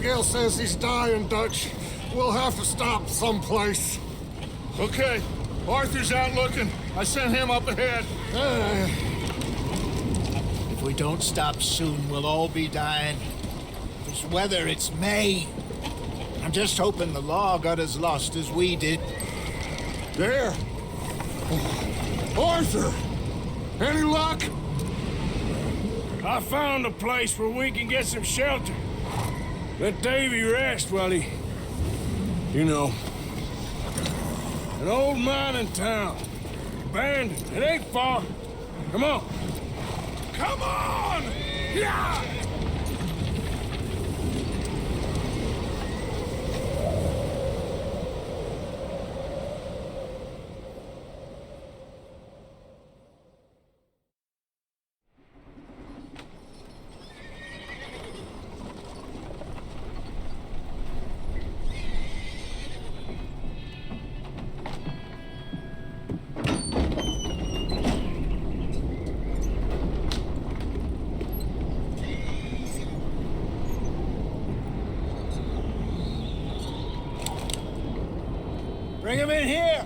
Abigail says he's dying, Dutch. We'll have to stop someplace. Okay. Arthur's out looking. I sent him up ahead. If we don't stop soon, we'll all be dying. This weather, it's May. I'm just hoping the law got as lost as we did. There. Arthur! Any luck? I found a place where we can get some shelter. Let Davy rest while he... You know. An old mining town. Abandoned. It ain't far. Come on. Come on! Yeah! Bring him in here!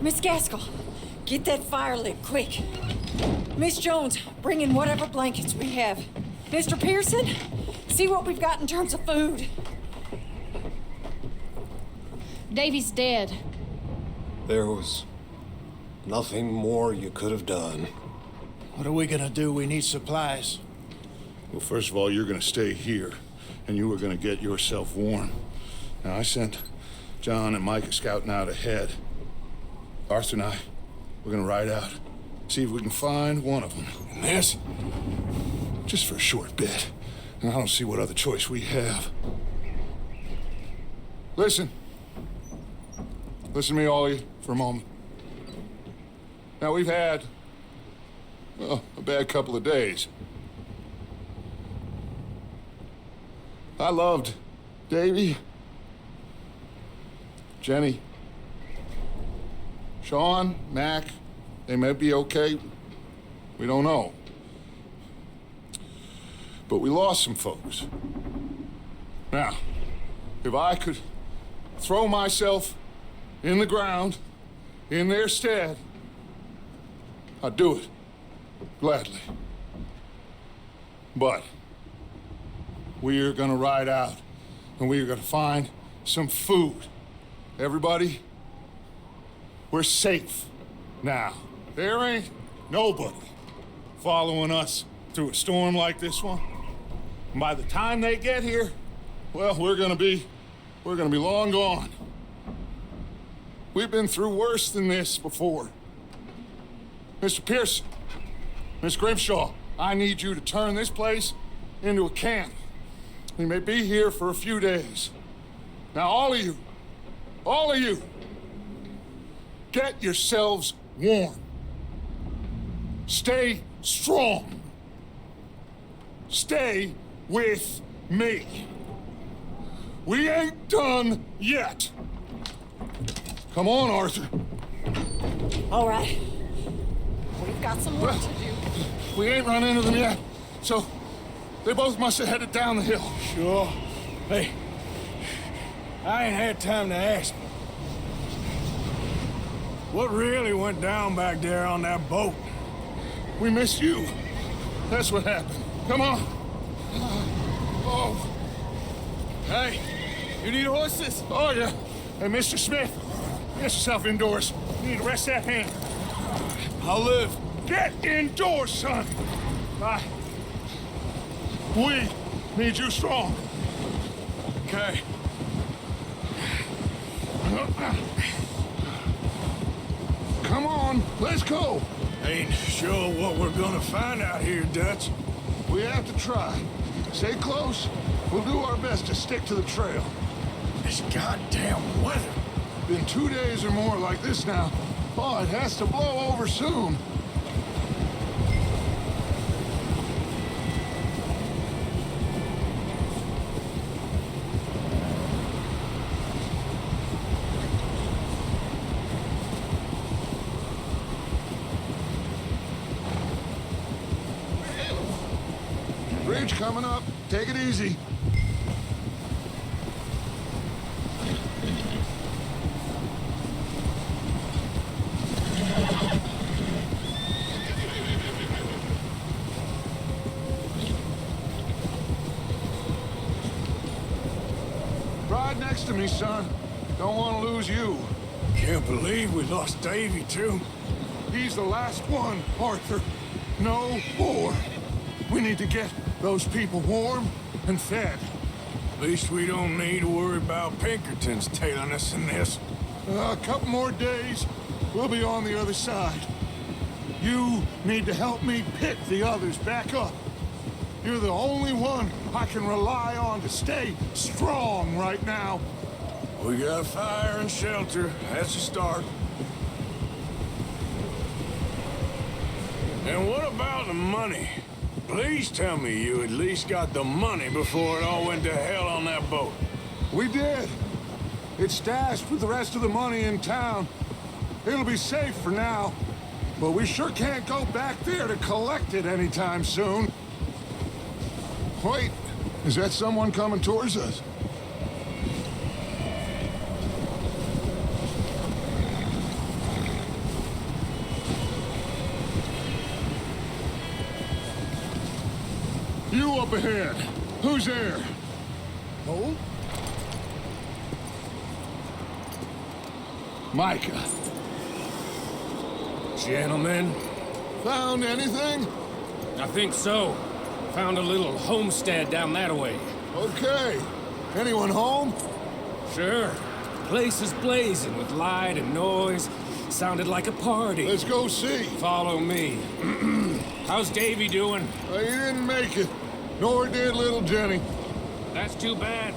Miss Gaskell, get that fire lit, quick. Miss Jones, bring in whatever blankets we have. Mr. Pearson, see what we've got in terms of food. Davy's dead. There was nothing more you could have done. What are we gonna do? We need supplies. Well, first of all, you're gonna stay here, and you are gonna get yourself warm. Now, I sent John and Micah scouting out ahead. Arthur and I, we're gonna ride out, see if we can find one of them. And this, just for a short bit. And I don't see what other choice we have. Listen to me, all of you, for a moment. Now, we've had, well, a bad couple of days. I loved Davy, Jenny, Sean, Mac. They may be okay. We don't know. But we lost some folks. Now, if I could throw myself in the ground in their stead, I'd do it. Gladly. But we are gonna ride out, and we are gonna find some food. Everybody, we're safe now. There ain't nobody following us through a storm like this one. And by the time they get here, well, we're gonna be long gone. We've been through worse than this before. Mr. Pearson, Miss Grimshaw, I need you to turn this place into a camp. We may be here for a few days. Now, all of you, get yourselves warm. Stay strong. Stay with me. We ain't done yet. Come on, Arthur. All right. We've got some work to do. We ain't run into them yet, so they both must have headed down the hill. Sure. Hey, I ain't had time to ask. What really went down back there on that boat? We missed you. That's what happened. Come on. Oh. Hey, you need horses? Oh, yeah. Hey, Mr. Smith, get yourself indoors. You need to rest that hand. I'll live. Get indoors, son. We need you strong. Okay. Come on, let's go. Ain't sure what we're gonna find out here, Dutch. We have to try. Stay close. We'll do our best to stick to the trail. This goddamn weather. Been 2 days or more like this now. Oh, it has to blow over soon. Bridge coming up. Take it easy. Ride next to me, son. Don't want to lose you. Can't believe we lost Davy, too. He's the last one, Arthur. No more. We need to get those people warm and fed. At least we don't need to worry about Pinkertons tailing us in this. A couple more days, we'll be on the other side. You need to help me pick the others back up. You're the only one I can rely on to stay strong right now. We got fire and shelter. That's a start. And what about the money? Please tell me you at least got the money before it all went to hell on that boat. We did. It's stashed with the rest of the money in town. It'll be safe for now, but we sure can't go back there to collect it anytime soon. Wait, is that someone coming towards us? You up ahead. Who's there? Oh? Micah. Gentlemen, Found anything? I think so. Found a little homestead down that way. Okay. Anyone home? Sure. Place is blazing with light and noise. Sounded like a party. Let's go see. Follow me. How's Davy doing? He didn't make it. Nor did little Jenny. That's too bad.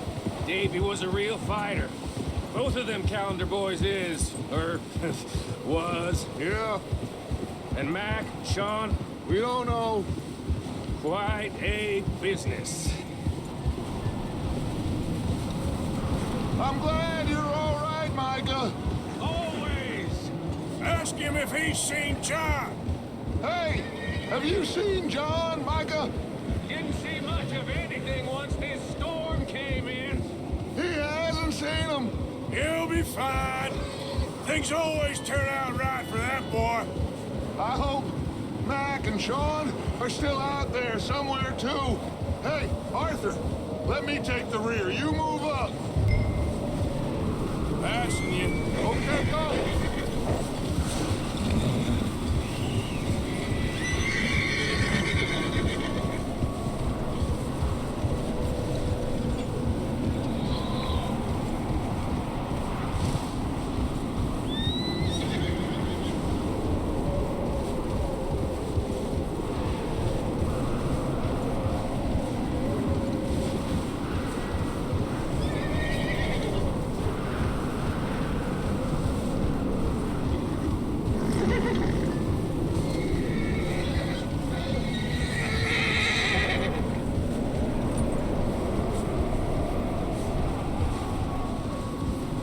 Davy was a real fighter. Both of them Calendar boys is, or was. Yeah, And Mac, Sean, we don't know. quite a business. I'm glad you're all right, Micah. always ask him if he's seen John. Hey, have you seen John, Micah? Didn't see much of anything once this storm came in. He hasn't seen him. He'll be fine. Things always turn out right for that boy. I hope Mac and Sean are still out there somewhere, too. Hey, Arthur, let me take the rear. You move up. Passing you. Okay, go.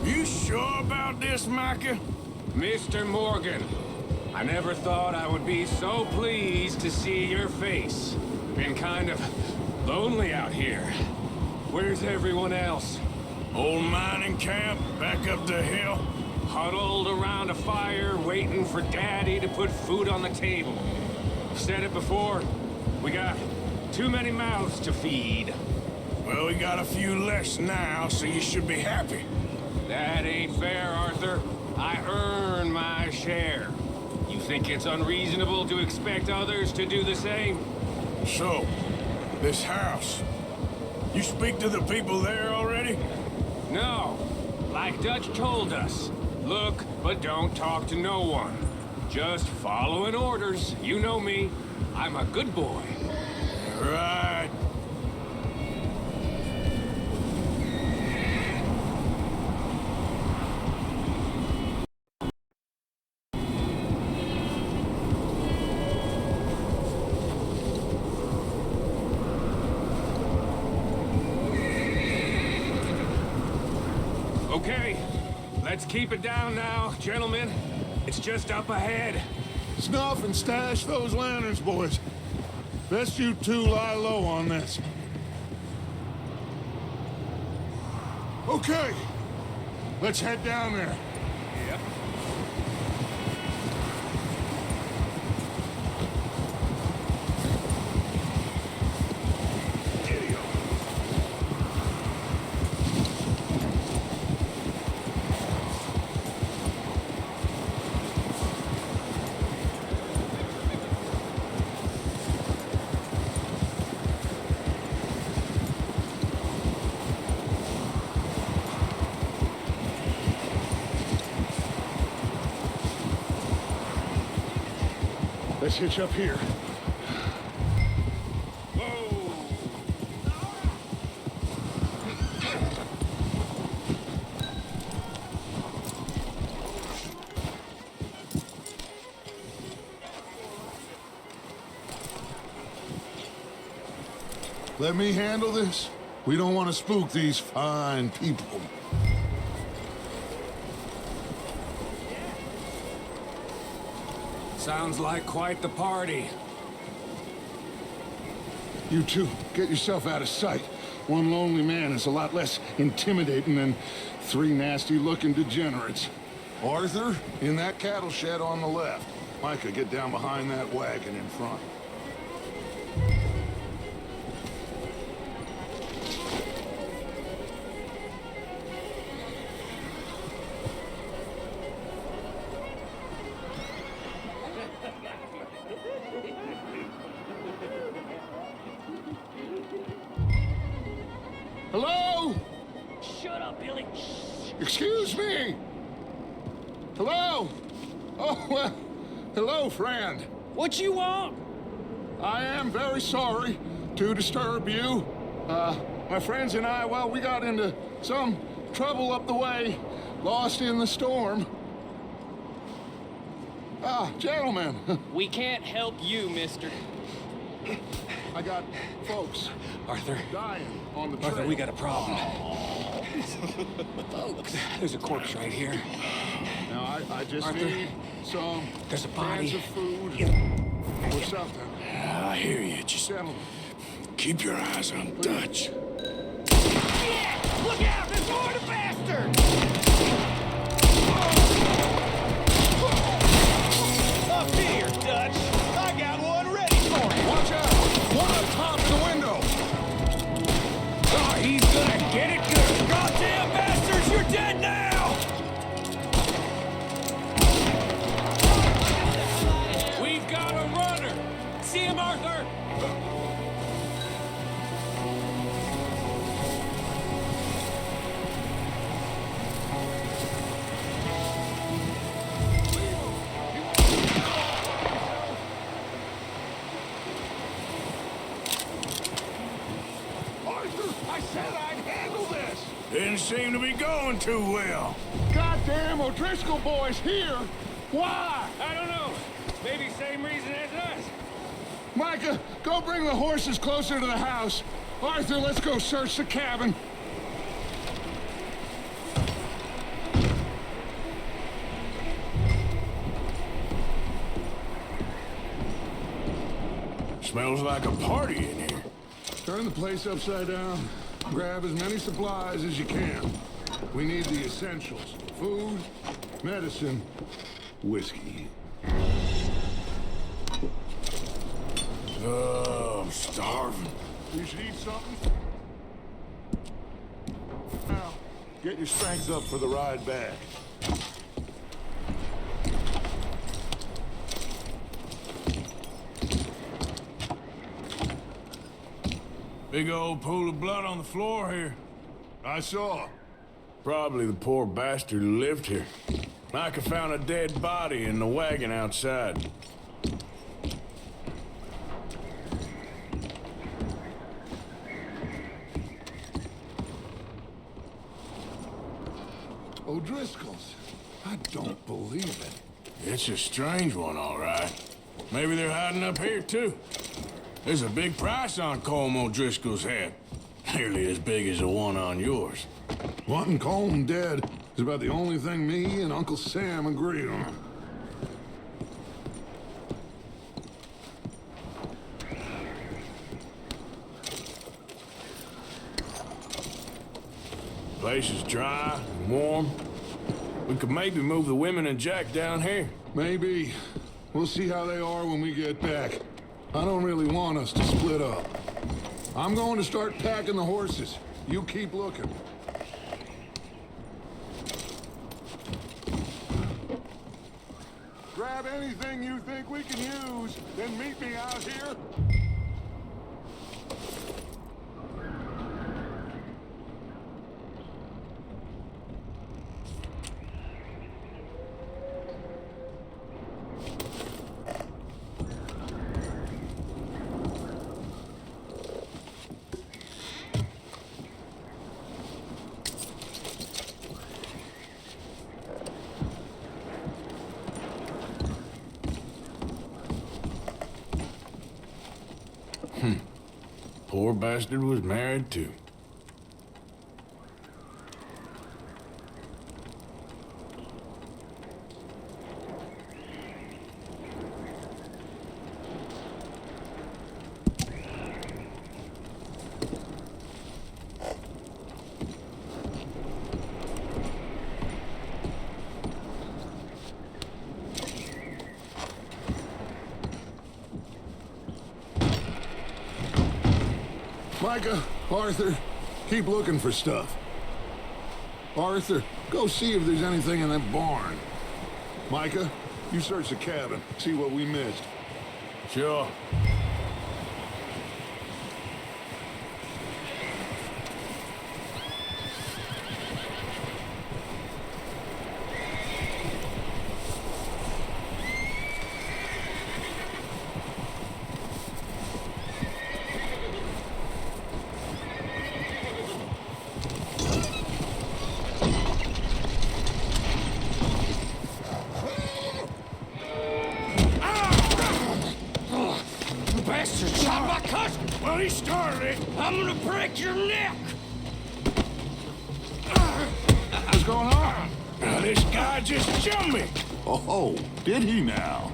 You sure about this, Micah? Mr. Morgan, I never thought I would be so pleased to see your face. Been kind of lonely out here. Where's everyone else? Old mining camp, back up the hill. Huddled around a fire, waiting for Daddy to put food on the table. I've said it before, we got too many mouths to feed. Well, we got a few less now, so you should be happy. That ain't fair, Arthur. I earn my share. You think it's unreasonable to expect others to do the same? So, this house. You speak to the people there already? No. Like Dutch told us. Look, but don't talk to no one. Just following orders. You know me. I'm a good boy. Right. Okay, let's keep it down now, gentlemen. It's just up ahead. Snuff and stash those lanterns, boys. Best you two lie low on this. Okay, let's head down there. Yep. Let's hitch up here. Let me handle this. We don't want to spook these fine people. Sounds like quite the party. You two, get yourself out of sight. One lonely man is a lot less intimidating than three nasty-looking degenerates. Arthur, in that cattle shed on the left. Micah, get down behind that wagon in front. Hello? Shut up, Billy. Excuse me? Hello? Oh, well, hello, friend. What you want? I am very sorry to disturb you. My friends and I, well, we got into some trouble up the way, lost in the storm. Gentlemen, We can't help you, mister. I got folks Arthur. dying on the trail. Arthur, we got a problem. Folks. There's a corpse right here. Now, I just Arthur, need some there's a body. cans of food or something. I hear you. Just Gentlemen. keep your eyes on Dutch. Look out! There's more the bastard! Up here, Dutch. I got seem to be going too well. Goddamn O'Driscoll boy's here! Why? I don't know. Maybe same reason as us. Micah, go bring the horses closer to the house. Arthur, let's go search the cabin. Smells like a party in here. Turn the place upside down. Grab as many supplies as you can. We need the essentials. Food, medicine, whiskey. I'm starving. You should eat something. Now, get your strength up for the ride back. Big old pool of blood on the floor here. I saw. Probably the poor bastard who lived here. Micah found a dead body in the wagon outside. O'Driscoll's. I don't believe it. It's a strange one, all right. Maybe they're hiding up here, too. There's a big price on Colm O'Driscoll's head. Nearly as big as the one on yours. Wanting Colm dead is about the only thing me and Uncle Sam agree on. Place is dry and warm. We could maybe move the women and Jack down here. Maybe. We'll see how they are when we get back. I don't really want us to split up. I'm going to start packing the horses. You keep looking. Grab anything you think we can use, then meet me out here. Poor bastard was married, too. Micah, Arthur, keep looking for stuff. Arthur, go see if there's anything in that barn. Micah, you search the cabin, see what we missed. Sure. Well, he started it. I'm gonna break your neck. What's going on? This guy just jumped me. Oh, did he now?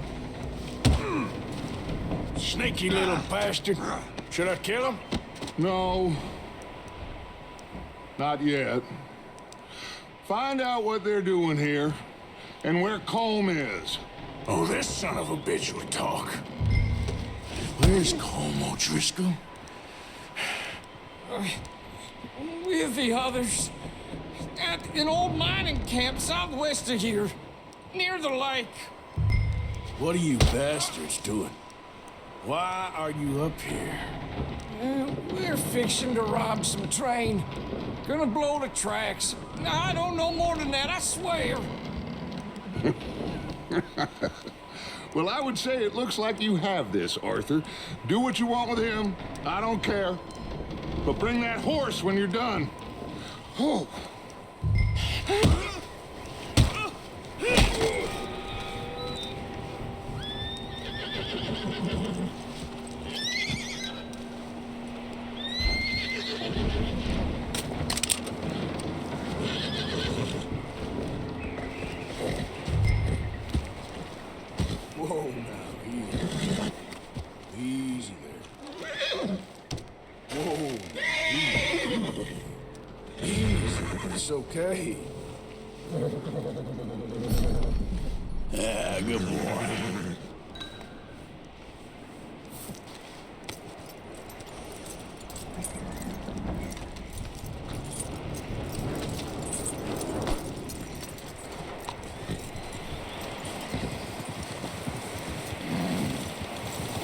Sneaky little bastard. Should I kill him? No. Not yet. Find out what they're doing here and where Colm is. Oh, this son of a bitch would talk. Where's Colm O'Driscoll? With the others. At an old mining camp southwest of here. Near the lake. What are you bastards doing? Why are you up here? We're fixing to rob some train. Gonna blow the tracks. I don't know more than that, I swear. Well, I would say it looks like you have this, Arthur. Do what you want with him. I don't care. But bring that horse when you're done. Oh, Whoa, now, easy there. Whoa, easy. It's okay. Ah, good boy.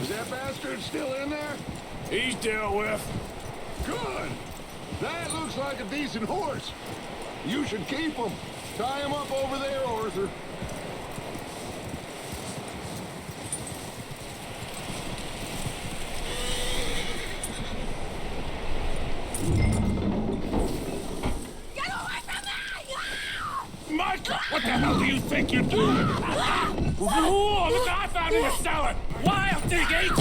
Is that bastard still in there? He's dealt with. Good. That looks like a decent horse. You should keep him. Tie him up over there, Arthur. Micah, what the hell do you think you're doing? Whoa, look what I found in the cellar. Why I think ate you?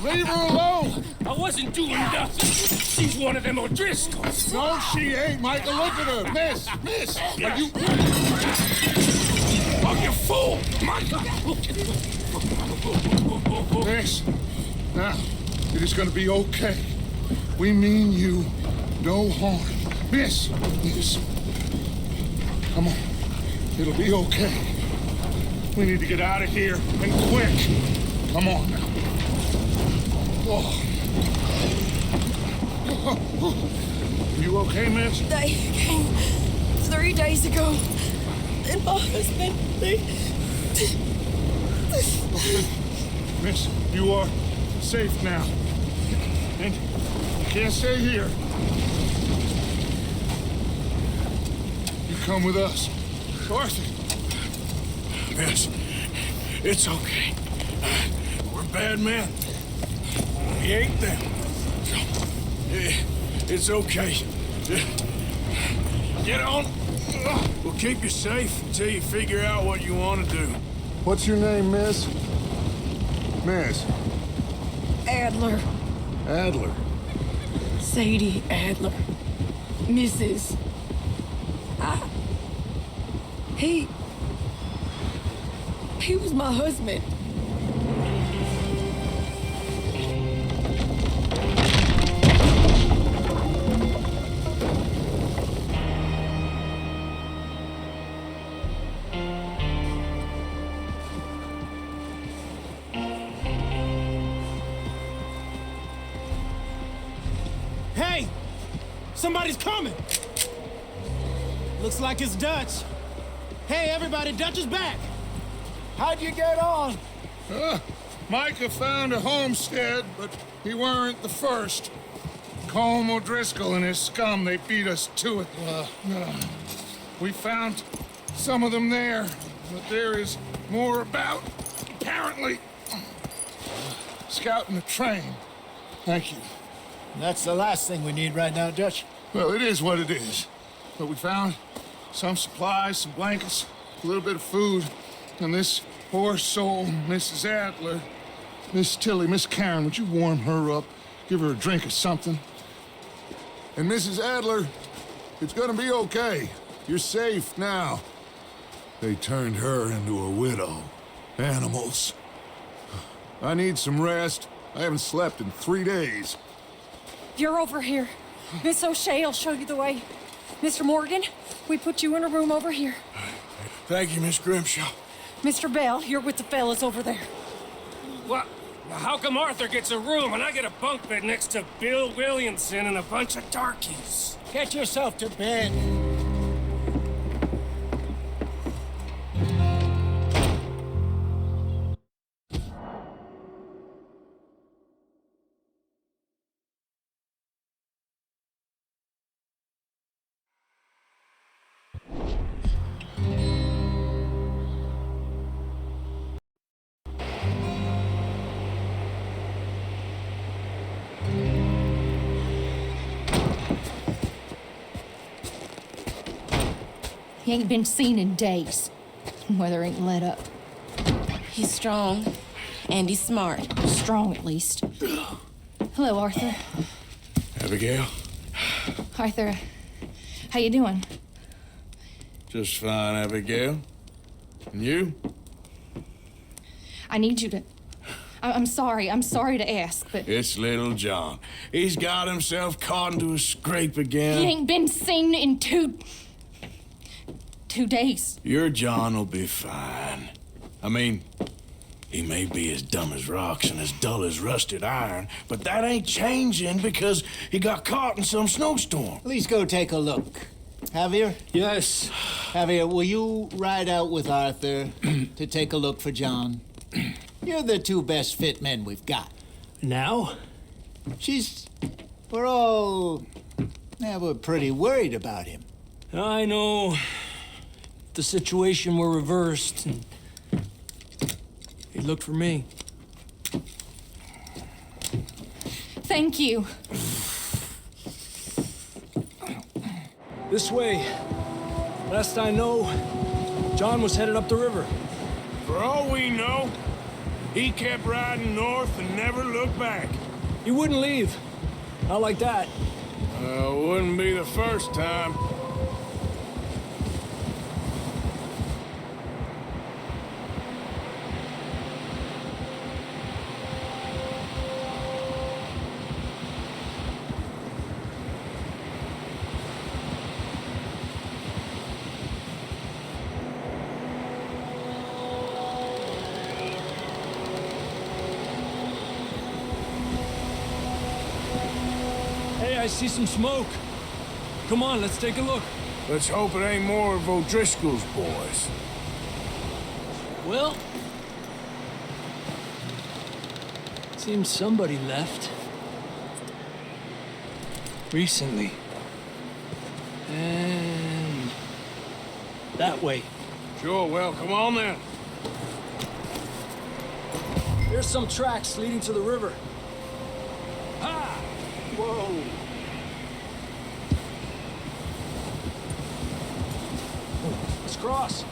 Leave her alone. I wasn't doing nothing. She's one of them O'Driscolls. No, she ain't, Micah. Look at her. Miss, are you... Oh, you fool! Micah! Miss, now, it is gonna be okay. We mean you no harm. Miss, come on. It'll be okay. We need to get out of here, and quick. Come on now. Oh. You okay, miss? They came 3 days ago. And my husband, Miss, you are safe now. And you can't stay here. You come with us. Arthur. Miss, it's okay. We're bad men. We ain't them. So, it's okay. Get on. We'll keep you safe until you figure out what you want to do. What's your name, miss? Miss. Adler, Adler. Sadie Adler, Mrs. He was my husband. Hey! Somebody's coming! Looks like it's Dutch. Hey, everybody, Dutch is back! How'd you get on? Micah found a homestead, but he weren't the first. Colm O'Driscoll and his scum, they beat us to it. We found some of them there, but there is more about, apparently. Scouting the train. Thank you. That's the last thing we need right now, Dutch. Well, it is what it is. But we found some supplies, some blankets, a little bit of food, and this poor soul, Mrs. Adler, Miss Tilly, Miss Karen, would you warm her up? Give her a drink or something? And Mrs. Adler, it's gonna be okay. You're safe now. They turned her into a widow. Animals. I need some rest. I haven't slept in 3 days. You're over here. Miss O'Shea will show you the way. Mr. Morgan, we put you in a room over here. Thank you, Miss Grimshaw. Mr. Bell, you're with the fellas over there. What? How come Arthur gets a room and I get a bunk bed next to Bill Williamson and a bunch of darkies? Get yourself to bed. He ain't been seen in days. Weather ain't let up. He's strong, and he's smart. Strong, at least. Hello, Arthur. Abigail? Arthur, how you doing? Just fine, Abigail. And you? I need you to... I'm sorry to ask, but... It's little John. He's got himself caught into a scrape again. He ain't been seen in 2 days. Your John will be fine. I mean, he may be as dumb as rocks and as dull as rusted iron, but that ain't changing because he got caught in some snowstorm. Please go take a look. Javier? Yes. Javier, will you ride out with Arthur to take a look for John? You're the 2 best fit men we've got. Now? We're pretty worried about him. I know. If the situation were reversed, and he'd look for me. Thank you. This way. Last I know, John was headed up the river. For all we know, he kept riding north and never looked back. He wouldn't leave. Not like that. Wouldn't be the first time. I see some smoke. Come on, let's take a look. Let's hope it ain't more of O'Driscoll's boys. Well, seems somebody left. Recently. And that way. Sure, well, come on then. There's some tracks leading to the river. Ha! Whoa! Let's cross.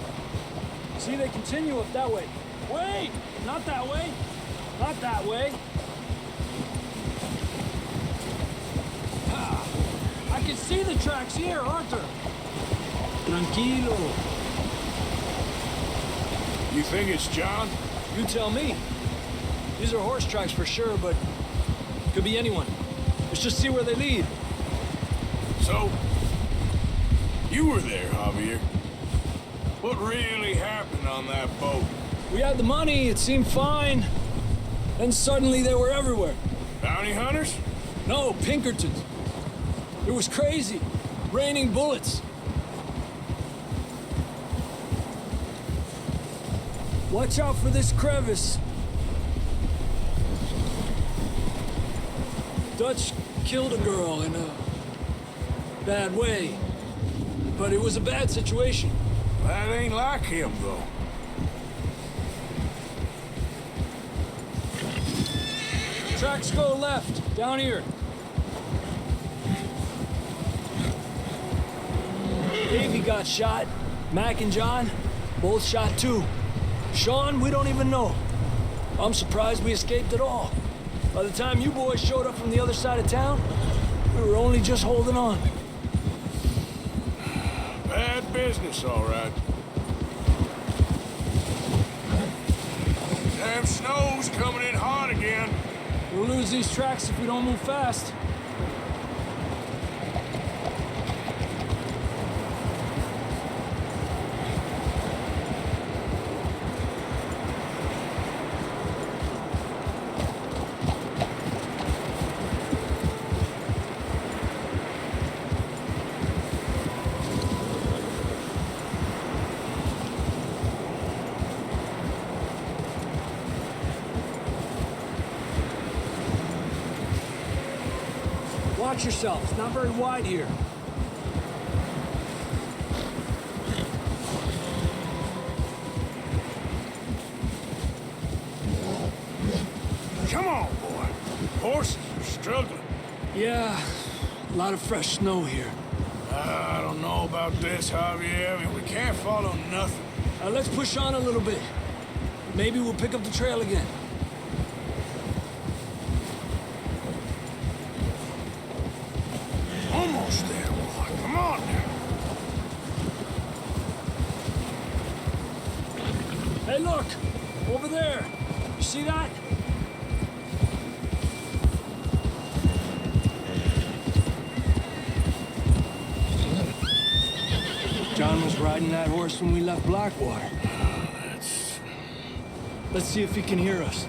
See, they continue up that way. Wait! Not that way! Not that way! Ha! I can see the tracks here, Arthur! Tranquilo. You think it's John? You tell me. These are horse tracks for sure, but could be anyone. Let's just see where they lead. So, you were there, Javier. What really happened on that boat? We had the money, it seemed fine. Then suddenly they were everywhere. Bounty hunters? No, Pinkertons. It was crazy. Raining bullets. Watch out for this crevice. Dutch killed a girl in a bad way. But it was a bad situation. That ain't like him, though. Tracks go left, down here. Davey got shot. Mac and John, both shot too. Sean, we don't even know. I'm surprised we escaped at all. By the time you boys showed up from the other side of town, we were only just holding on. Bad business, all right. Damn snow's coming in hot again. We'll lose these tracks if we don't move fast. Watch yourself. It's not very wide here. Come on, boy. Horses are struggling. Yeah, a lot of fresh snow here. I don't know about this, Javier. I mean, we can't follow nothing. Let's push on a little bit. Maybe we'll pick up the trail again. Almost there, boy. Come on now. Hey, look! Over there! You see that? John was riding that horse when we left Blackwater. Let's see if he can hear us.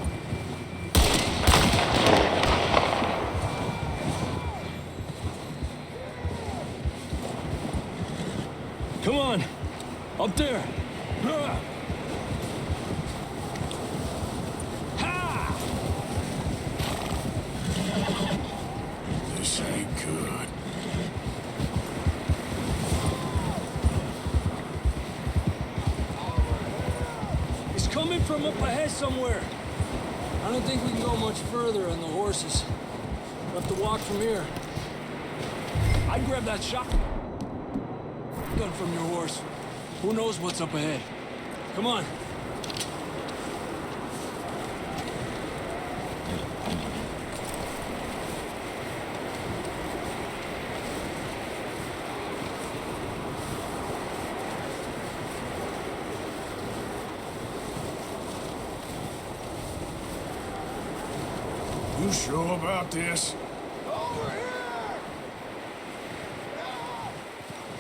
Come on! Up there! This ain't good. Coming from up ahead somewhere. I don't think we can go much further on the horses. We'll have to walk from here. I'd grab that shotgun from your horse. Who knows what's up ahead? Come on. You sure about this? Over here!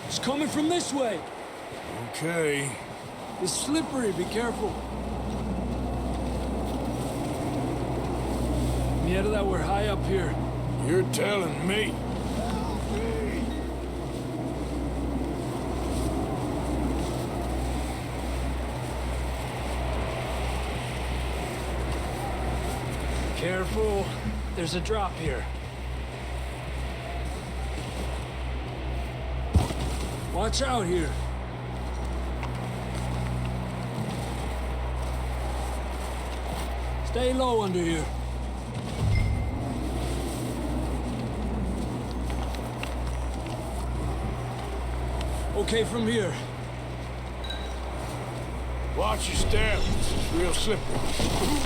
It's coming from this way. Okay. It's slippery, be careful. Yeah, that we're high up here. You're telling me. Careful. There's a drop here. Watch out here. Stay low under here. Okay, from here. Watch your step. This is real slippery.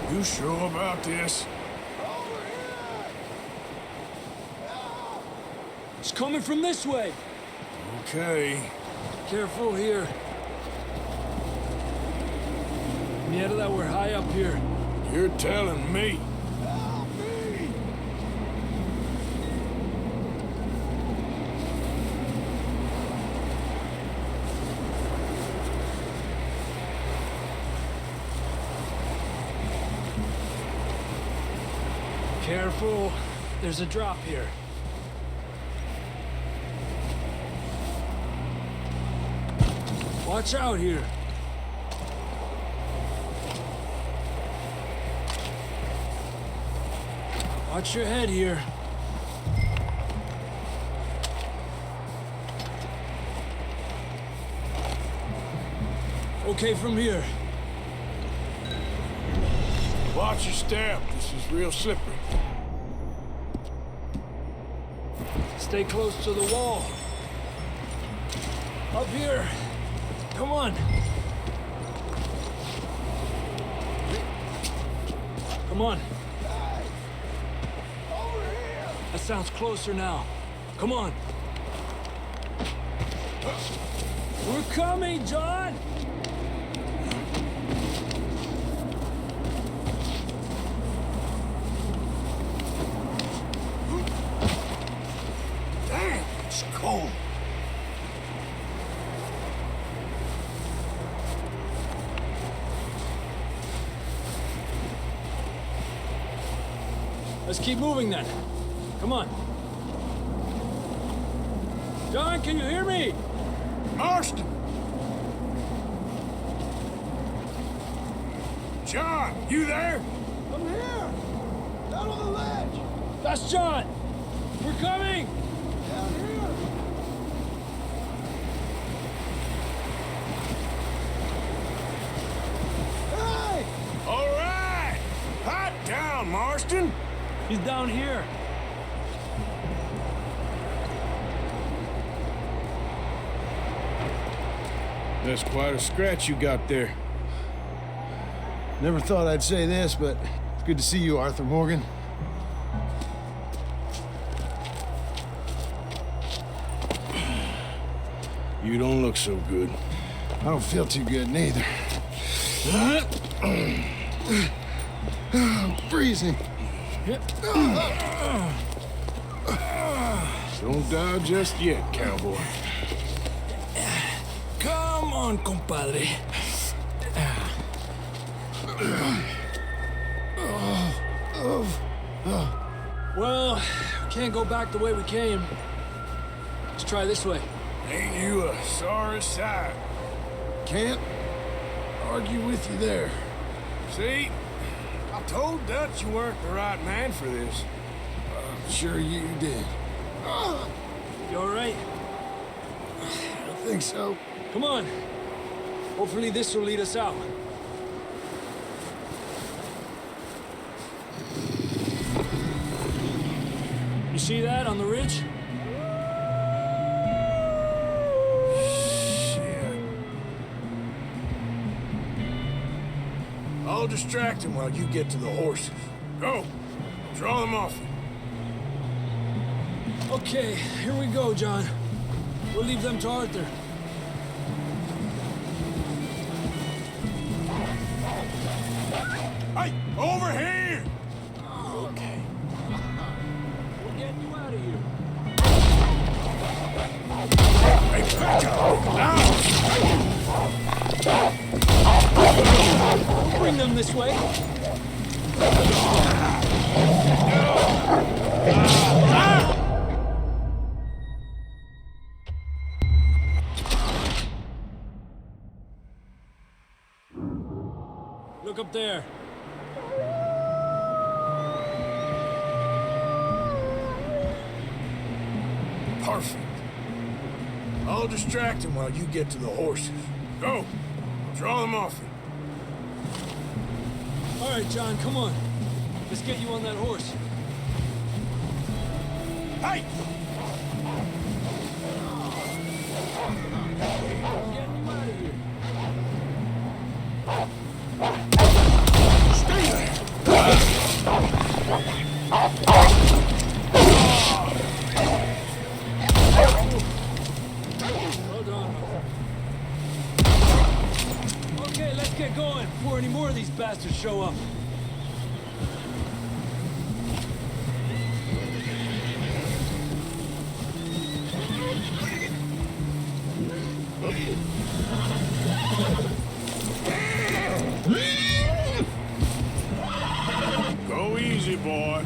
You sure about this? Over here! It's coming from this way. Okay. Careful here. Yeah, that we're high up here. You're telling me. Help me! Careful. There's a drop here. Watch out here. Watch your head here. Okay, from here. Watch your step. This is real slippery. Stay close to the wall. Up here. Come on. Come on. That sounds closer now. Come on. We're coming, John! Damn, it's cold. Let's keep moving then. Come on. John, can you hear me? Marston! John, you there? I'm here! Down on the ledge! That's John! We're coming! Down here! Marston? He's down here. That's quite a scratch you got there. Never thought I'd say this, but it's good to see you, Arthur Morgan. You don't look so good. I don't feel too good, neither. I'm freezing. Don't die just yet, cowboy. Come on, compadre. Well, can't go back the way we came. Let's try this way. Ain't you a sorry sight? Can't argue with you there. See? I told Dutch you weren't the right man for this. I'm sure you did. You all right? I think so. Come on. Hopefully this will lead us out. You see that on the ridge? Shit. I'll distract him while you get to the horses. Go. Draw them off. Okay, here we go, John. We'll leave them to Arthur. Hey, over here! Okay. We'll get you out of here. Hey, back up! Bring them this way. Look up there. Perfect. I'll distract him while you get to the horses. Go. Draw them off. All right, John, come on. Let's get you on that horse. Hey! I'm getting you out of here. Stay there! Hold on. Okay, let's get going before any more of these bastards show up. Go easy, boy.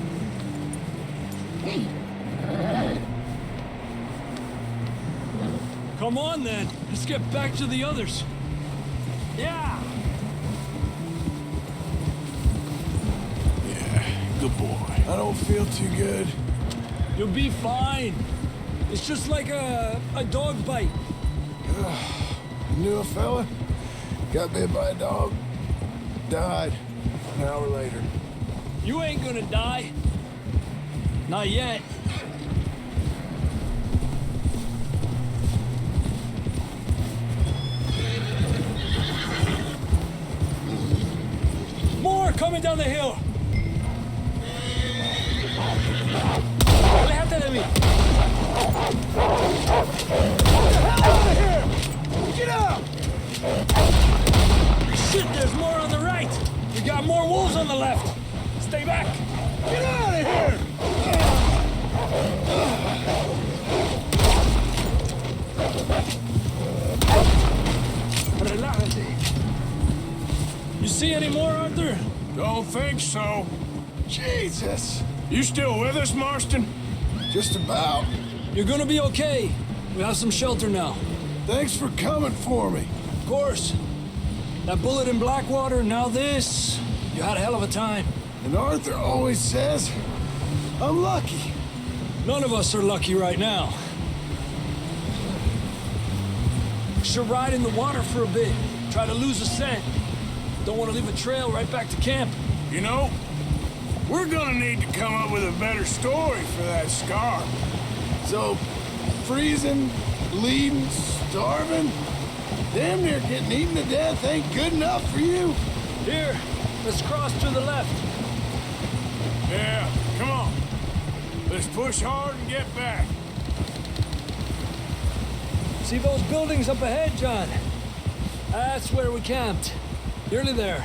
Come on, then. Let's get back to the others. Yeah! Yeah, good boy. I don't feel too good. You'll be fine. It's just like a dog bite. Knew a fella, got bit by a dog, died an hour later. You ain't gonna die. Not yet. More coming down the hill. Aléjate de mí. Get out! Shit, there's more on the right. We got more wolves on the left. Stay back. Get out of here! Relájate. You see any more, Arthur? Don't think so. Jesus! You still with us, Marston? Just about. You're gonna be okay. We have some shelter now. Thanks for coming for me. Of course. That bullet in Blackwater, now this. You had a hell of a time. And Arthur always says, I'm lucky. None of us are lucky right now. Should ride in the water for a bit. Try to lose a scent. Don't want to leave a trail right back to camp. You know, We're gonna need to come up with a better story for that scar. So, freezing, bleeding, starving, damn near getting eaten to death ain't good enough for you? Here, let's cross to the left. Yeah, come on. Let's push hard and get back. See those buildings up ahead, John? That's where we camped. Nearly there.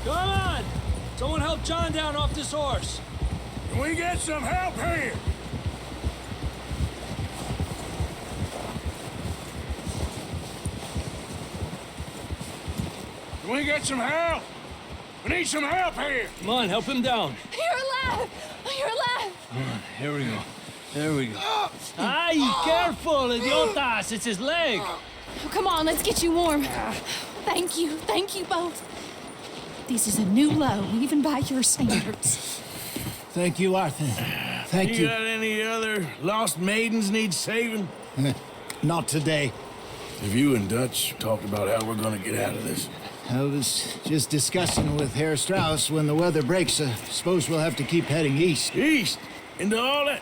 Come on! Someone help John down off this horse. Can we get some help here? Can we get some help? We need some help here! Come on, help him down. You're alive! You're alive! Come on, here we go. There we go. Ay, careful, idiotas! It's his leg! Oh, come on, let's get you warm. Thank you both. This is a new low, even by your standards. Thank you, Arthur. Thank you. You got any other lost maidens need saving? Not today. Have you and Dutch talked about how we're gonna get out of this? I was just discussing with Herr Strauss when the weather breaks. Suppose we'll have to keep heading east. East? Into all that...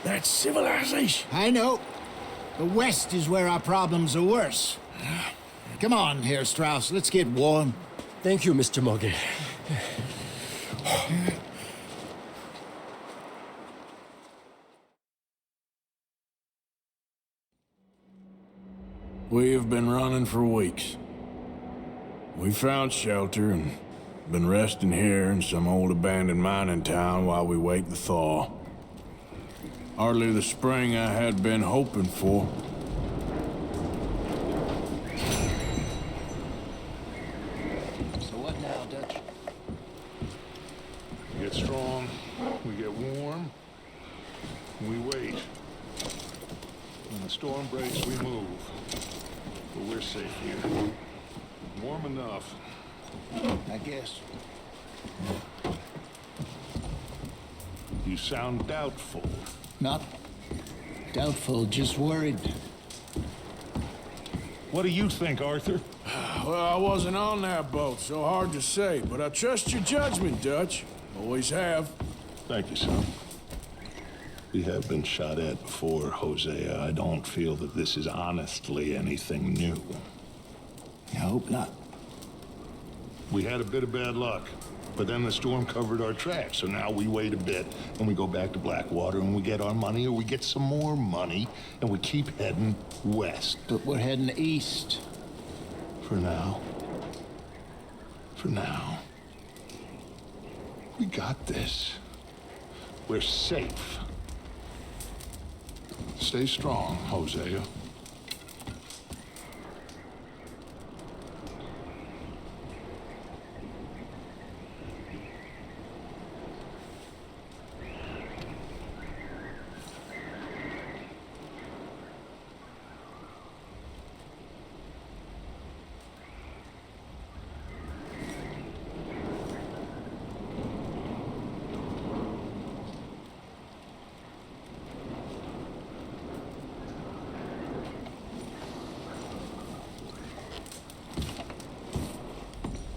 That's civilization. I know. The west is where our problems are worse. Come on, Herr Strauss, let's get warm. Thank you, Mr. Morgan. We have been running for weeks. We found shelter and been resting here in some old abandoned mining town while we wait the thaw. Hardly the spring I had been hoping for. So what now, Dutch? We get strong, we get warm, we wait. When the storm breaks, we move. But we're safe here. Warm enough. I guess. You sound doubtful. Not doubtful, just worried. What do you think, Arthur? Well, I wasn't on that boat, so hard to say, but I trust your judgment, Dutch. Always have. Thank you, son. We have been shot at before, Hosea. I don't feel that this is honestly anything new. I hope not. We had a bit of bad luck, but then the storm covered our tracks, so now we wait a bit, and we go back to Blackwater, and we get our money, or we get some more money, and we keep heading west. But we're heading east. For now. For now. We got this. We're safe. Stay strong, Hosea.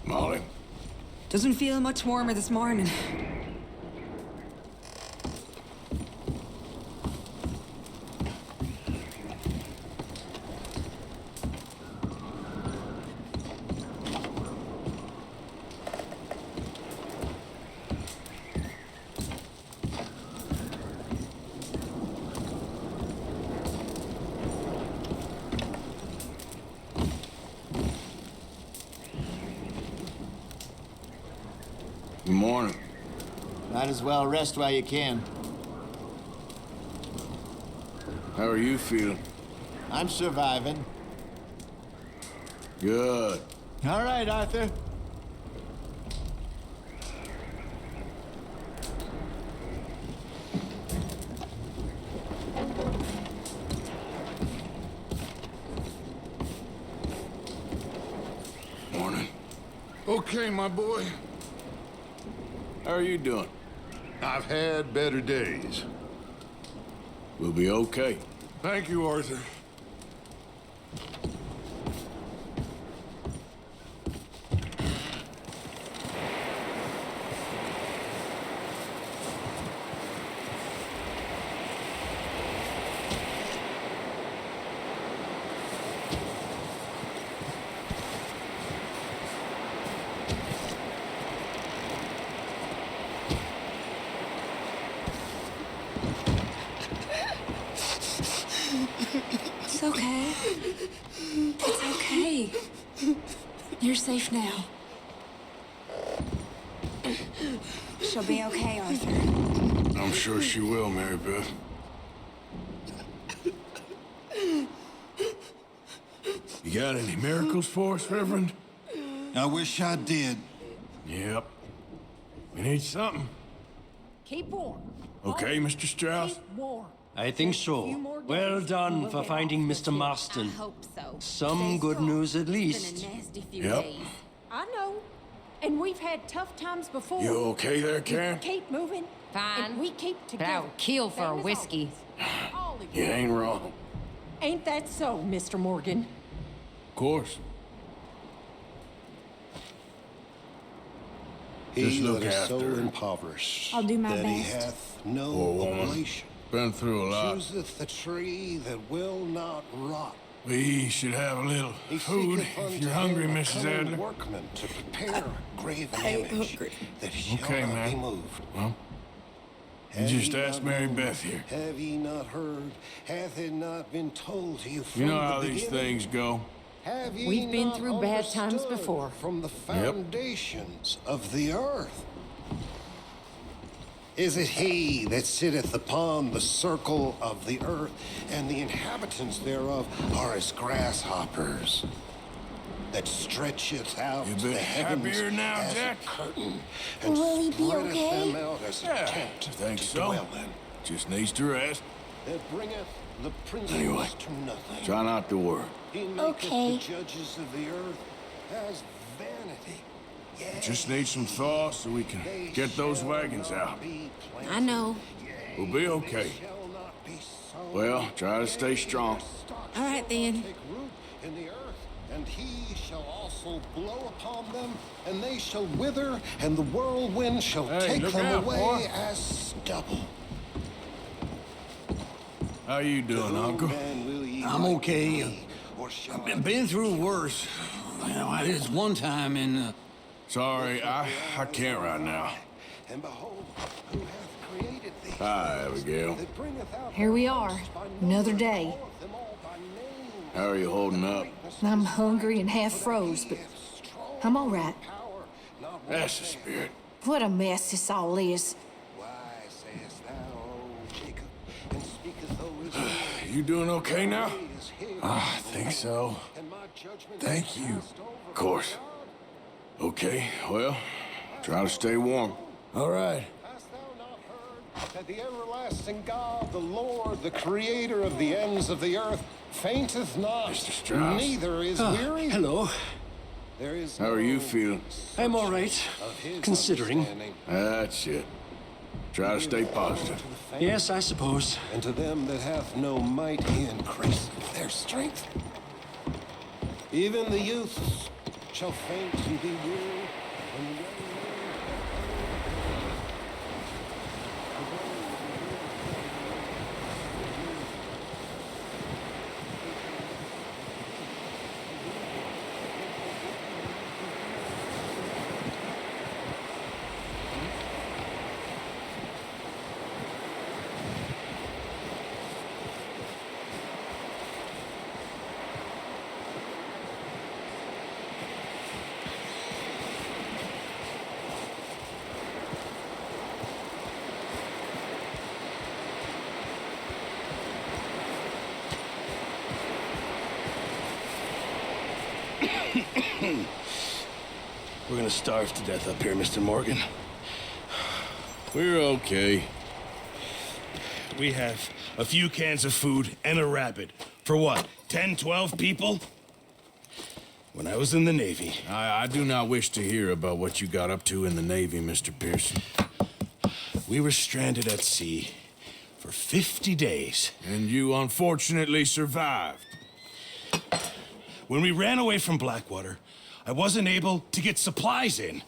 Molly. Doesn't feel much warmer this morning. Good morning. Might as well rest while you can. How are you feeling? I'm surviving. Good. All right, Arthur. Morning. Okay, my boy. How are you doing? I've had better days. We'll be okay. Thank you, Arthur. It's okay. It's okay. You're safe now. She'll be okay, Arthur. I'm sure she will, Mary Beth. You got any miracles for us, Reverend? I wish I did. Yep. We need something. Keep warm. Okay, Mr. Strauss? Keep warm. I think so. Well done for finding Mr. Marston. I hope so. Some good news at It's least. been a nasty few Yep. days. I know. And we've had tough times before. You okay there, Karen? Keep moving. Fine. And we keep But together. I would kill for a Same as whiskey. always. All of You ain't wrong. Ain't that so, Mr. Morgan? Of course. Just He look that is so after her. impoverished I'll do my that he best. hath no Poor woman. oblation, Been through a lot. chooseth the tree that will not rot. We should have a little He food seeketh if unto you're hungry, him a Mrs. cunning Adler. workman to prepare a graven I ain't image hungry. that shall Okay, not man. be moved. Well, you Have just ye asked not Mary known? Beth here. Have ye not heard? Hath it not been told to you from You know the how these beginning? things go. Have ye We've been not through bad times understood before. From the foundations of the earth. Is it he that sitteth upon the circle of the earth, and the inhabitants thereof are as grasshoppers, that stretcheth out You the bit heavens happier now, as Jack? a curtain, and Will he be spreadeth okay? them out as a Yeah, tent I think to so. dwell in, Just needs to rest. that bringeth the princes Anyway, to nothing. Try not to worry. He maketh Okay. the judges of the earth as vanity. Yea, Just need some thaw so we can they get those shall wagons not out. be planted. I know. Yea, We'll be okay. they shall not be sown. Well, try to stay Yea, strong. their stalks All right, shall then. not take root in the earth, and he shall also blow upon them, and they shall wither, and the whirlwind shall Hey, take look them out, away boy. as stubble. How you doing, Uncle? Man, will ye I'm like okay. me, or shall I Been through worse. You know, there's one time in. Sorry, I can't right now. And behold, who hath created thee? Hi, Abigail. That bringeth out Here we are, hosts by another number, day. calleth them all by name. How are you holding up? I'm hungry and half froze, but I'm all right. Power, not That's the spirit. What a mess this all is. Why sayest thou, O Jacob, and speaketh, O Israel? You doing okay now? He is hid, I think so. and my judgment Thank is you. passed over Of course. Okay, well, try to stay warm. All right. Hast thou not heard that the everlasting God, the Lord, the creator of the ends of the earth, fainteth not, Mr. Strauss. neither is weary? Hello. There is How are you no feeling? I'm all right, of his considering. understanding. That's it. Try to stay positive. To the faint, Yes, I suppose. and to them that have no might, he increaseth their strength. Even the youths shall faint and be weary, and the young We're gonna starve to death up here, Mr. Morgan. We're okay. We have a few cans of food and a rabbit. For what, 10, 12 people? When I was in the Navy. I do not wish to hear about what you got up to in the Navy, Mr. Pearson. We were stranded at sea for 50 days. And you unfortunately survived. When we ran away from Blackwater, I wasn't able to get supplies in.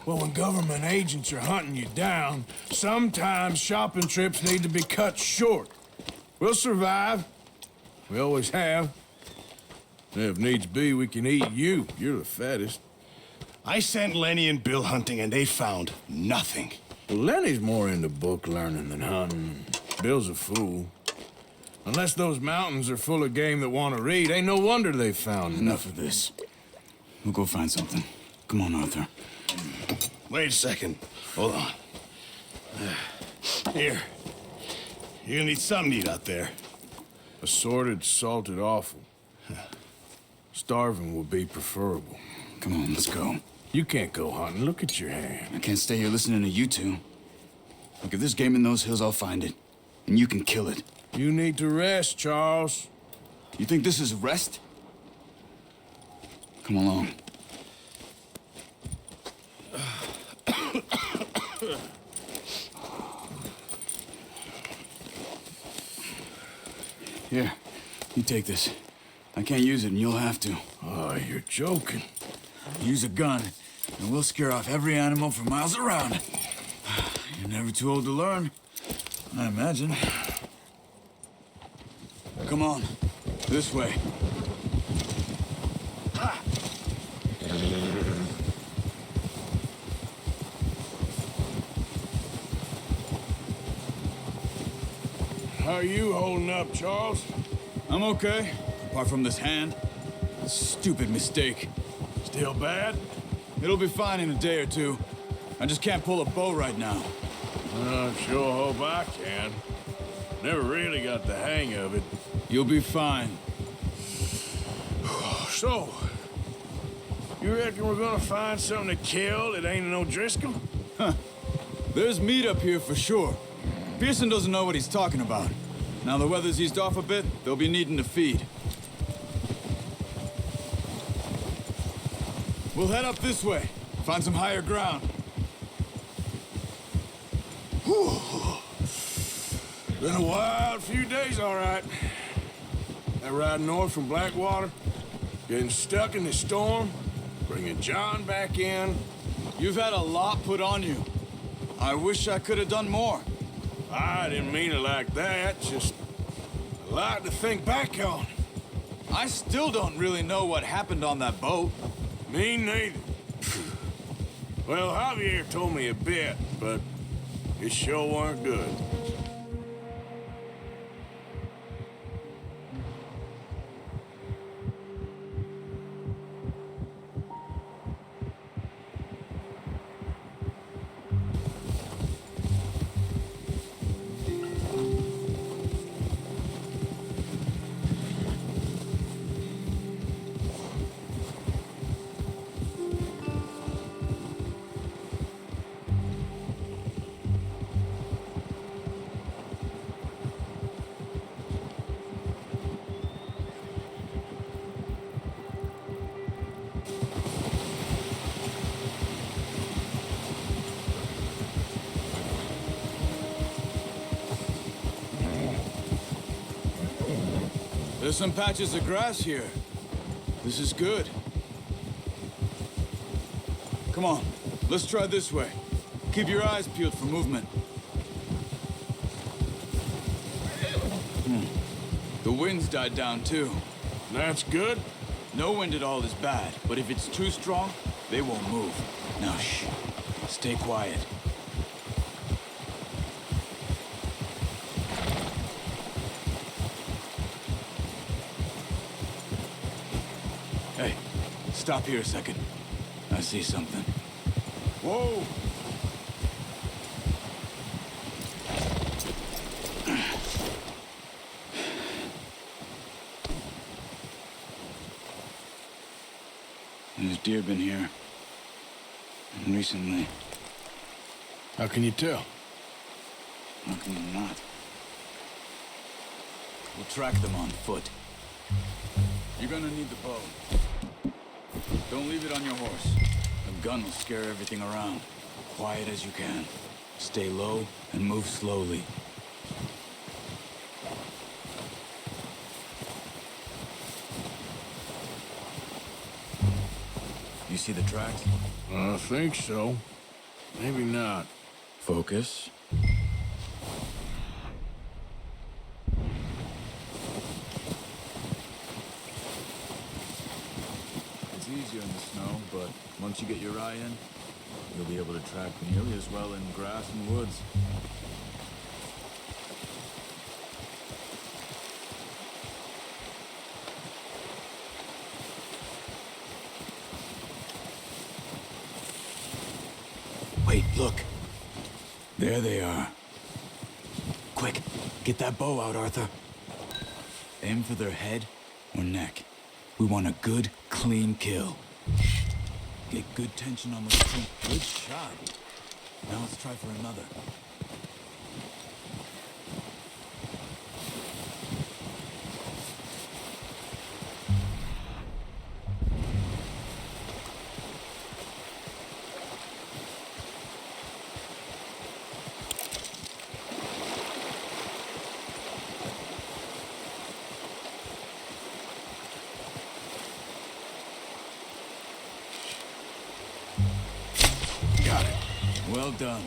Well, when government agents are hunting you down, sometimes shopping trips need to be cut short. We'll survive. We always have. And if needs be, we can eat you. You're the fattest. I sent Lenny and Bill hunting, and they found nothing. Well, Lenny's more into book learning than hunting. Bill's a fool. Unless those mountains are full of game that want to read, ain't no wonder they found Enough of this. We'll go find something. Come on, Arthur. Wait a second. Hold on. Here. You're gonna need something to eat out there. Assorted, salted offal. Starving would be preferable. Come on, let's go. You can't go hunting. Look at your hand. I can't stay here listening to you two. Look, if there's game in those hills, I'll find it. And you can kill it. You need to rest, Charles. You think this is rest? Come along. Here, you take this. I can't use it, and you'll have to. Oh, you're joking. Use a gun, and we'll scare off every animal for miles around. You're never too old to learn, I imagine. Come on, this way. How are you holding up, Charles? I'm okay, apart from this hand. Stupid mistake. Still bad? It'll be fine in a day or two. I just can't pull a bow right now. I sure hope I can. Never really got the hang of it. You'll be fine. So, you reckon we're gonna find something to kill that ain't no Driscoll? Huh. There's meat up here for sure. Pearson doesn't know what he's talking about. Now the weather's eased off a bit, they'll be needing to feed. We'll head up this way, find some higher ground. Whew. Been a wild few days, all right. That ride north from Blackwater, getting stuck in the storm, bringing John back in. You've had a lot put on you. I wish I could have done more. I didn't mean it like that, just a lot to think back on. I still don't really know what happened on that boat. Me neither. Well, Javier told me a bit, but it sure weren't good. There's some patches of grass here. This is good. Come on, let's try this way. Keep your eyes peeled for movement. The wind's died down too. That's good. No wind at all is bad, but if it's too strong, they won't move. Now shh, stay quiet. Hey, stop here a second. I see something. Whoa! There's deer been here. Recently. How can you tell? How can you not? We'll track them on foot. You're gonna need the bow. Don't leave it on your horse. A gun will scare everything around. Quiet as you can. Stay low and move slowly. see the tracks? I think so. Maybe not. Focus. It's easier in the snow, but once you get your eye in, you'll be able to track nearly as well in grass and woods. Wait, look. There they are. Quick, get that bow out, Arthur. Aim for their head or neck. We want a good, clean kill. Get good tension on the string. Good shot. Now let's try for another. Got it. Well done.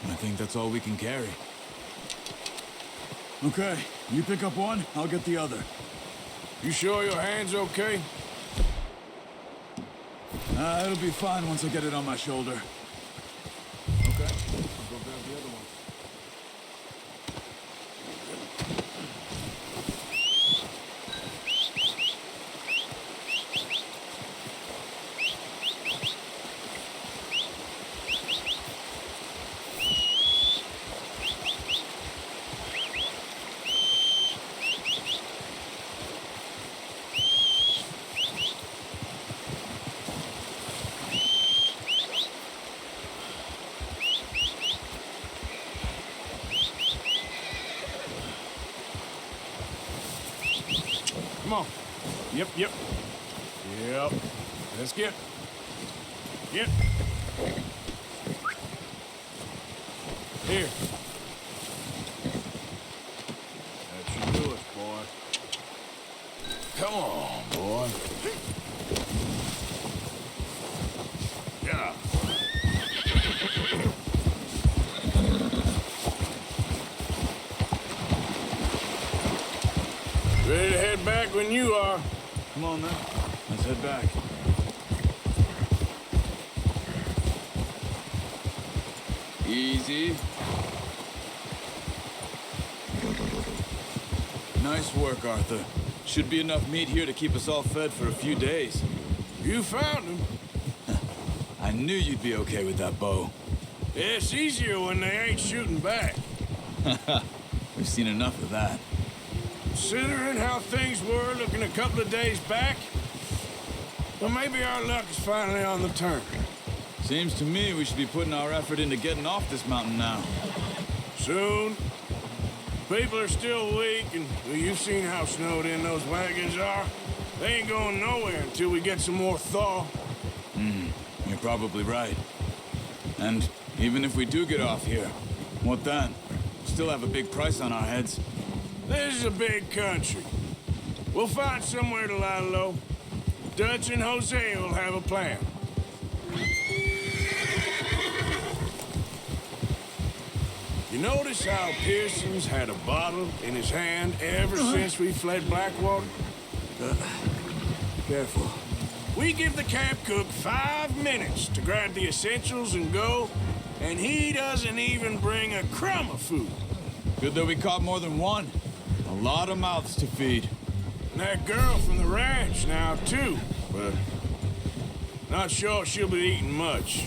I think that's all we can carry. Okay, you pick up one, I'll get the other. You sure your hand's okay? It'll be fine once I get it on my shoulder. Okay, I'll go grab the other one. Come on. Yep. Let's get. Yep. Here. That should do it, boy. Come on, boy. Yeah. Ready to head back when you are. Come on, then. Let's head back. Easy. Nice work, Arthur. Should be enough meat here to keep us all fed for a few days. You found him. I knew you'd be okay with that bow. It's easier when they ain't shooting back. We've seen enough of that. Considering how things were looking a couple of days back, well, maybe our luck is finally on the turn. Seems to me we should be putting our effort into getting off this mountain now. Soon. People are still weak, and well, you've seen how snowed in those wagons are. They ain't going nowhere until we get some more thaw. You're probably right. And even if we do get off here, what then? Still have a big price on our heads. This is a big country. We'll find somewhere to lie low. Dutch and Jose will have a plan. You notice how Pearson's had a bottle in his hand ever since we fled Blackwater? Careful. We give the camp cook 5 minutes to grab the essentials and go, and he doesn't even bring a crumb of food. Good that we caught more than one. A lot of mouths to feed. And that girl from the ranch now, too, but not sure she'll be eating much.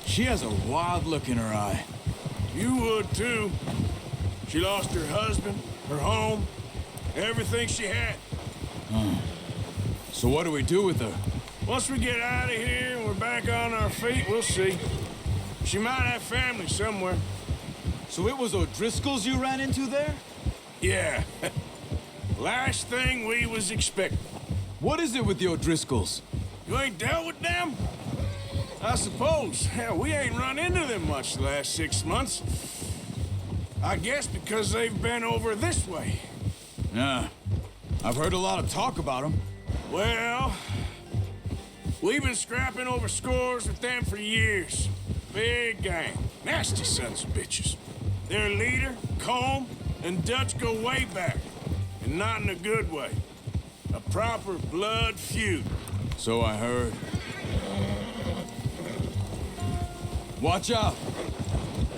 She has a wild look in her eye. You would, too. She lost her husband, her home, everything she had. So what do we do with her? Once we get out of here and we're back on our feet, we'll see. She might have family somewhere. So it was O'Driscoll's you ran into there? Yeah. Last thing we was expecting. What is it with the O'Driscolls? You ain't dealt with them? I suppose. Hell, we ain't run into them much the last 6 months. I guess because they've been over this way. Yeah. I've heard a lot of talk about them. Well, We've been scrapping over scores with them for years. Big gang. Nasty sons of bitches. Their leader, Combe, and Dutch go way back. And not in a good way. A proper blood feud. So I heard. Watch out!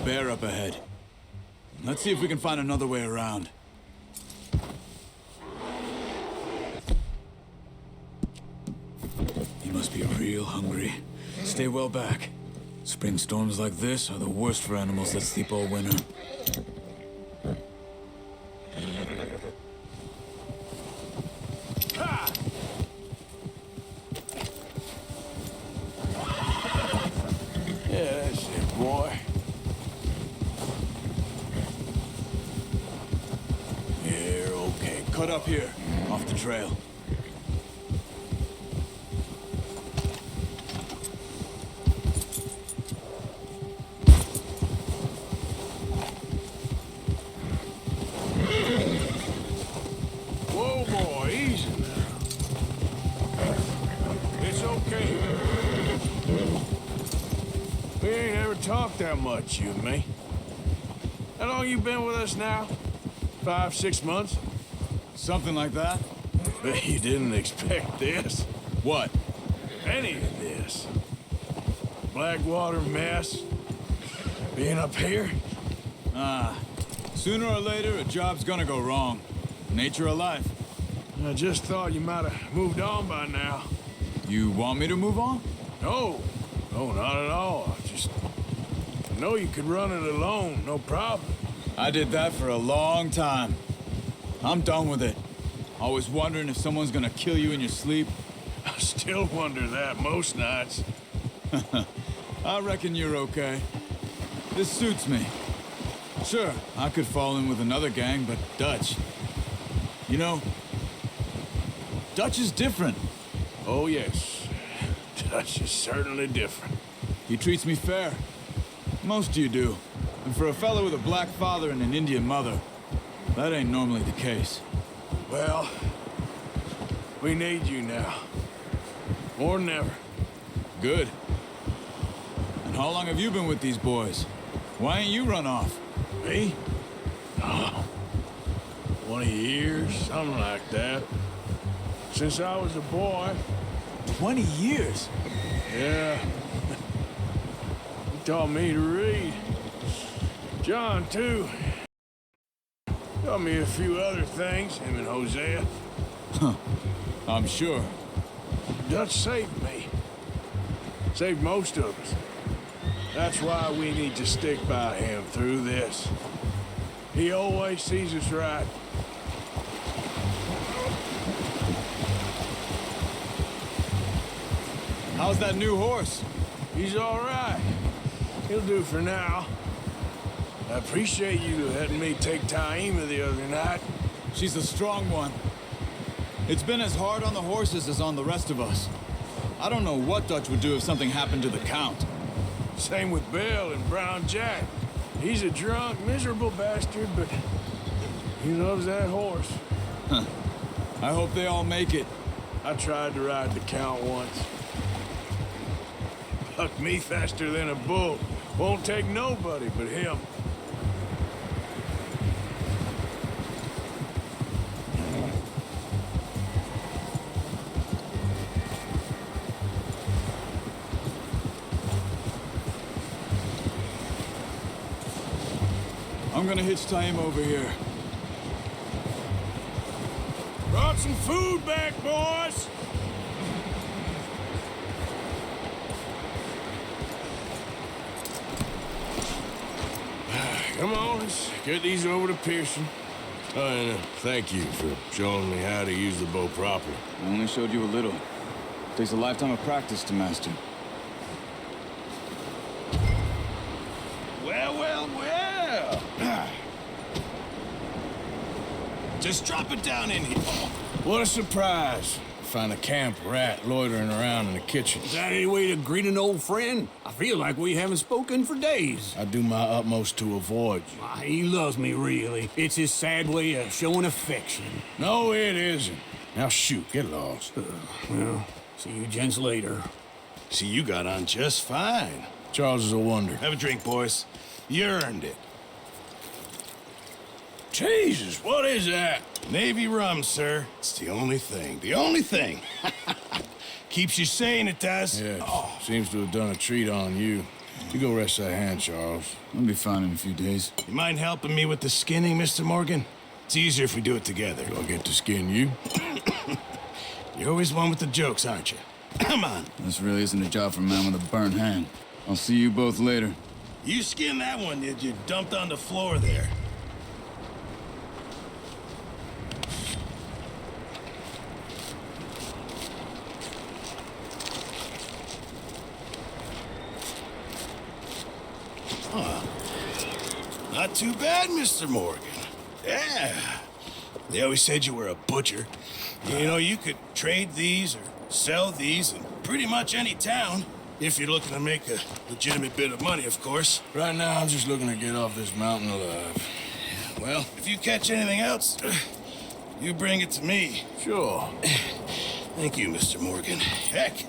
Bear up ahead. Let's see if we can find another way around. He must be real hungry. Stay well back. Spring storms like this are the worst for animals that sleep all winter. Ha! Yeah, that's it, boy. You're okay. Cut up here, off the trail. Whoa, boy, easy now. It's okay. We ain't ever talked that much, you and me. How long you been with us now? 5, 6 months? Something like that? Bet you didn't expect this. What? Any of this. Blackwater mess. Being up here? Sooner or later, a job's gonna go wrong. Nature of life. I just thought you might have moved on by now. You want me to move on? No. No, not at all. I know you could run it alone, no problem. I did that for a long time. I'm done with it. Always wondering if someone's gonna kill you in your sleep. I still wonder that most nights. I reckon you're okay. This suits me. Sure, I could fall in with another gang, but Dutch... You know, Dutch is different. Oh, yes. Dutch is certainly different. He treats me fair. Most of you do. And for a fellow with a black father and an Indian mother, that ain't normally the case. Well, we need you now. More than ever. Good. And how long have you been with these boys? Why ain't you run off? Me? Oh, 20 years, something like that. Since I was a boy. 20 years? Yeah. He taught me to read. John, too. Taught me a few other things, him and Hosea. Huh. I'm sure. Dutch saved me. Saved most of us. That's why we need to stick by him through this. He always sees us right. How's that new horse? He's all right. He'll do for now. I appreciate you letting me take Taima the other night. She's a strong one. It's been as hard on the horses as on the rest of us. I don't know what Dutch would do if something happened to the Count. Same with Bill and Brown Jack. He's a drunk, miserable bastard, but he loves that horse. Huh. I hope they all make it. I tried to ride the Count once. Bucked me faster than a bull. Won't take nobody but him. I'm gonna hitch Taima over here. Brought some food back, boys! Come on, let's get these over to Pearson. Oh, and thank you for showing me how to use the bow properly. I only showed you a little. Takes a lifetime of practice to master. Well, well, well! Just drop it down in here. What a surprise. Find a camp rat loitering around in the kitchen. Is that any way to greet an old friend? I feel like we haven't spoken for days. I do my utmost to avoid you. He loves me, really. It's his sad way of showing affection. No, it isn't. Now shoot, get lost. Well, See you gents later. See, you got on just fine. Charles is a wonder. Have a drink, boys. You earned it. Jesus, what is that? Navy rum, sir. It's the only thing. The only thing. Keeps you sane, it does. Yeah, seems to have done a treat on you. You go rest that hand, Charles. I'll be fine in a few days. You mind helping me with the skinning, Mr. Morgan? It's easier if we do it together. Do I get to skin you? You're always one with the jokes, aren't you? Come on. This really isn't a job for a man with a burnt hand. I'll see you both later. You skinned that one, did you? Dumped on the floor there. Not too bad, Mr. Morgan. Yeah. They always said you were a butcher. You know, you could trade these or sell these in pretty much any town. If you're looking to make a legitimate bit of money, of course. Right now, I'm just looking to get off this mountain alive. Well, if you catch anything else, you bring it to me. Sure. Thank you, Mr. Morgan. Heck,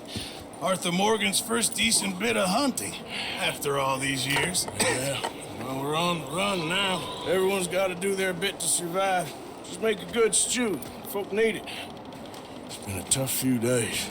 Arthur Morgan's first decent bit of hunting after all these years. Yeah. Well, we're on the run now. Everyone's got to do their bit to survive. Just make a good stew. Folk need it. It's been a tough few days.